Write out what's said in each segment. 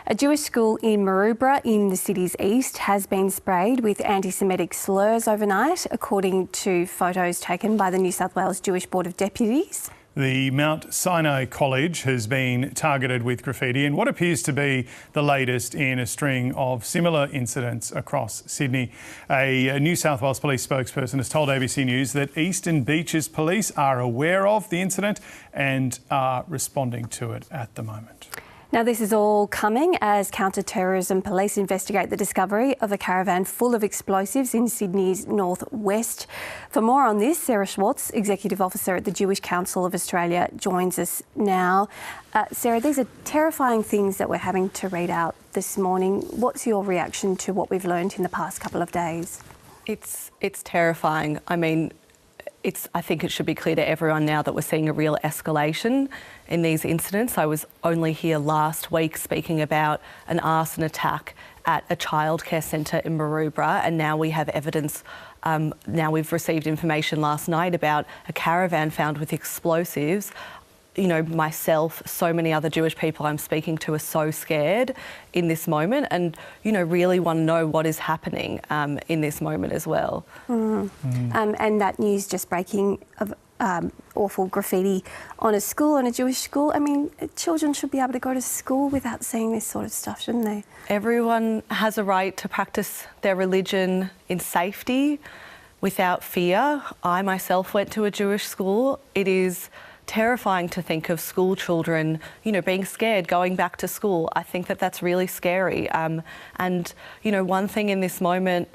A Jewish school in Maroubra in the city's east has been sprayed with anti-Semitic slurs overnight, according to photos taken by the New South Wales Jewish Board of Deputies. The Mount Sinai College has been targeted with graffiti in what appears to be the latest in a string of similar incidents across Sydney. A New South Wales Police spokesperson has told ABC News that Eastern Beaches Police are aware of the incident and are responding to it at the moment. Now, this is all coming as counter-terrorism police investigate the discovery of a caravan full of explosives in Sydney's northwest. For more on this, Sarah Schwartz, Executive Officer at the Jewish Council of Australia, joins us now. Sarah, these are terrifying things that we're having to read out this morning. What's your reaction to what we've learned in the past couple of days? It's terrifying. I mean, I think it should be clear to everyone now that we're seeing a real escalation in these incidents. I was only here last week speaking about an arson attack at a childcare centre in Maroubra, and now we have evidence. Now we've received information last night about a caravan found with explosives. You know, myself, so many other Jewish people I'm speaking to are so scared in this moment and, you know, really want to know what is happening in this moment as well. And that news just breaking of awful graffiti on a Jewish school. I mean, children should be able to go to school without seeing this sort of stuff, shouldn't they? Everyone has a right to practice their religion in safety without fear. I myself went to a Jewish school. It is terrifying to think of school children, you know, being scared going back to school. I think that that's really scary. And, you know, one thing in this moment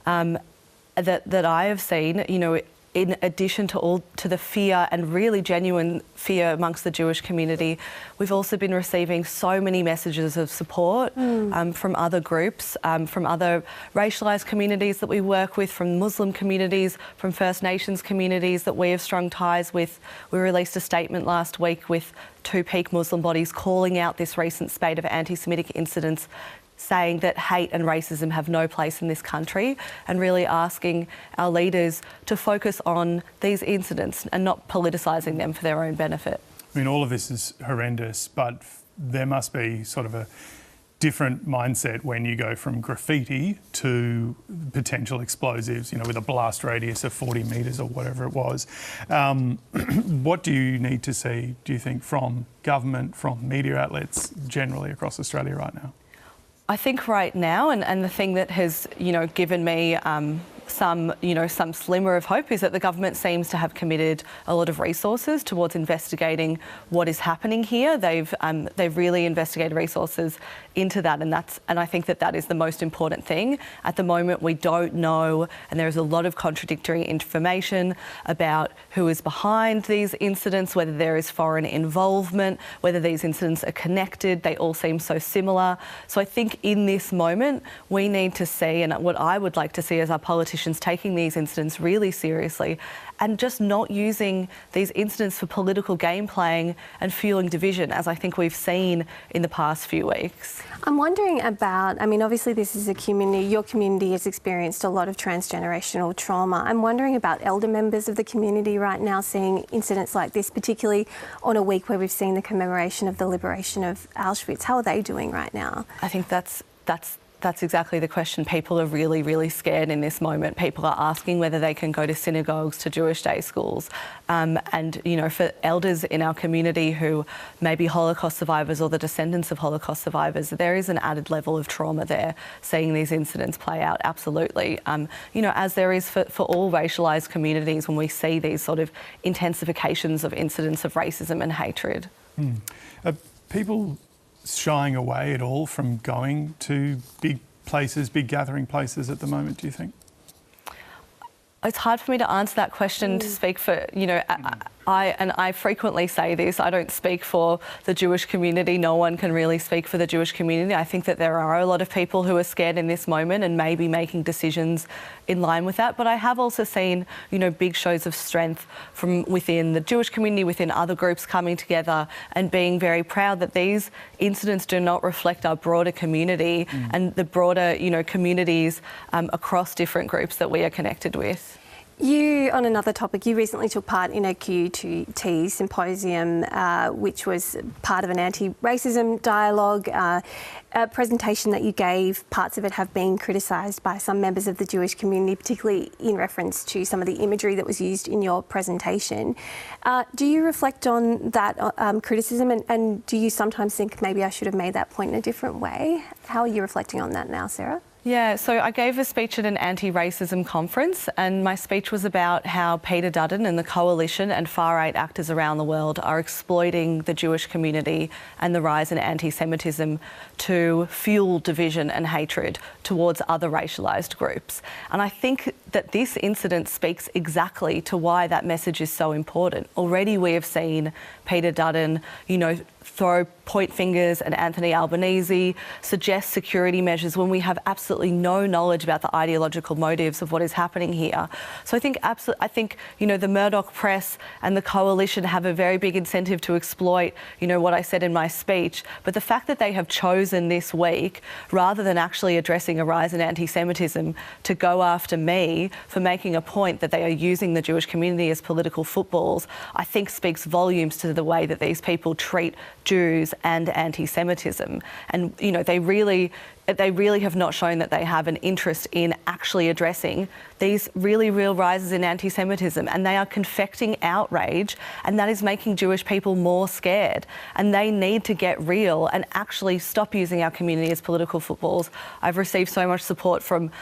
that I have seen, you know, in addition to the fear and really genuine fear amongst the Jewish community, we've also been receiving so many messages of support from other groups, from other racialised communities that we work with, from Muslim communities, from First Nations communities that we have strong ties with. We released a statement last week with two peak Muslim bodies calling out this recent spate of anti-Semitic incidents, saying that hate and racism have no place in this country, and really asking our leaders to focus on these incidents and not politicising them for their own benefit. I mean, all of this is horrendous, but there must be sort of a different mindset when you go from graffiti to potential explosives, you know, with a blast radius of 40 metres or whatever it was. What do you need to see, do you think, from government, from media outlets generally across Australia right now? I think right now, and the thing that has, you know, given me some slimmer of hope is that the government seems to have committed a lot of resources towards investigating what is happening here. They've really investigated resources into that, and I think that is the most important thing. At the moment, we don't know, and there's a lot of contradictory information about who is behind these incidents, whether there is foreign involvement, whether these incidents are connected. They all seem so similar. So I think in this moment, we need to see, and what I would like to see as our politicians taking these incidents really seriously and just not using these incidents for political game playing and fueling division, as I think we've seen in the past few weeks. I'm wondering about, I mean, obviously this is a community, your community has experienced a lot of transgenerational trauma. I'm wondering about elder members of the community right now seeing incidents like this, particularly on a week where we've seen the commemoration of the liberation of Auschwitz. How are they doing right now? I think that's exactly the question. People are really, really scared in this moment. People are asking whether they can go to synagogues, to Jewish day schools. And, you know, for elders in our community who may be Holocaust survivors or the descendants of Holocaust survivors, there is an added level of trauma there, seeing these incidents play out, absolutely. You know, as there is for all racialised communities when we see these sort of intensifications of incidents of racism and hatred. Are people shying away at all from going to big places, big gathering places at the moment, do you think? It's hard for me to answer that question, to speak for, you know, I frequently say this, I don't speak for the Jewish community. No one can really speak for the Jewish community. I think that there are a lot of people who are scared in this moment and maybe making decisions in line with that. But I have also seen, you know, big shows of strength from within the Jewish community, within other groups coming together and being very proud that these incidents do not reflect our broader community and the broader, you know, communities across different groups that we are connected with. You, on another topic, you recently took part in a QT symposium, which was part of an anti-racism dialogue, a presentation that you gave. Parts of it have been criticised by some members of the Jewish community, particularly in reference to some of the imagery that was used in your presentation. Do you reflect on that criticism, and do you sometimes think maybe I should have made that point in a different way? How are you reflecting on that now, Sarah? Yeah, so I gave a speech at an anti-racism conference, and my speech was about how Peter Dutton and the coalition and far-right actors around the world are exploiting the Jewish community and the rise in anti-Semitism to fuel division and hatred towards other racialised groups. And I think that this incident speaks exactly to why that message is so important. Already we have seen Peter Dutton, point fingers at Anthony Albanese, suggest security measures when we have absolutely no knowledge about the ideological motives of what is happening here. So I think the Murdoch press and the coalition have a very big incentive to exploit, what I said in my speech. But the fact that they have chosen this week, rather than actually addressing a rise in anti-Semitism, to go after me for making a point that they are using the Jewish community as political footballs, I think speaks volumes to the way that these people treat Jews and anti-Semitism. And, they really have not shown that they have an interest in actually addressing these really real rises in anti-Semitism, and they are confecting outrage, and that is making Jewish people more scared. And they need to get real and actually stop using our community as political footballs. I've received so much support from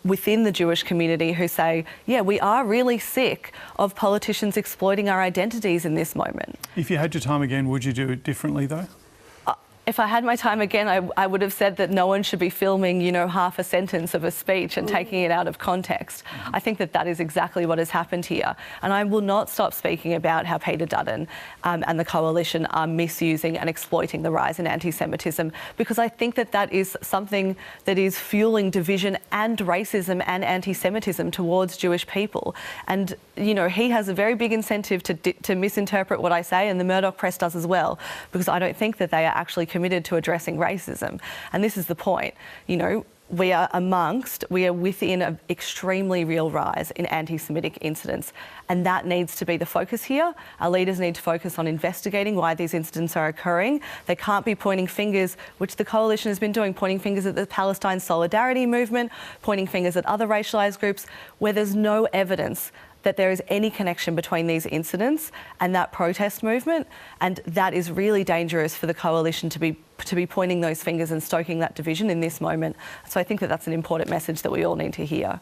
within the Jewish community who say, yeah, we are really sick of politicians exploiting our identities in this moment. If you had your time again, would you do it differently though? If I had my time again, I would have said that no one should be filming, half a sentence of a speech and taking it out of context. I think that is exactly what has happened here. And I will not stop speaking about how Peter Dutton and the coalition are misusing and exploiting the rise in anti-Semitism, because I think that is something that is fueling division and racism and anti-Semitism towards Jewish people. And, he has a very big incentive to misinterpret what I say, and the Murdoch press does as well, because I don't think that they are actually committed to addressing racism. And this is the point. We are within an extremely real rise in anti-Semitic incidents, and that needs to be the focus here. Our leaders need to focus on investigating why these incidents are occurring. They can't be pointing fingers, which the coalition has been doing, pointing fingers at the Palestine Solidarity Movement, pointing fingers at other racialised groups, where there's no evidence that there is any connection between these incidents and that protest movement, and that is really dangerous for the coalition to be pointing those fingers and stoking that division in this moment. So I think that that's an important message that we all need to hear.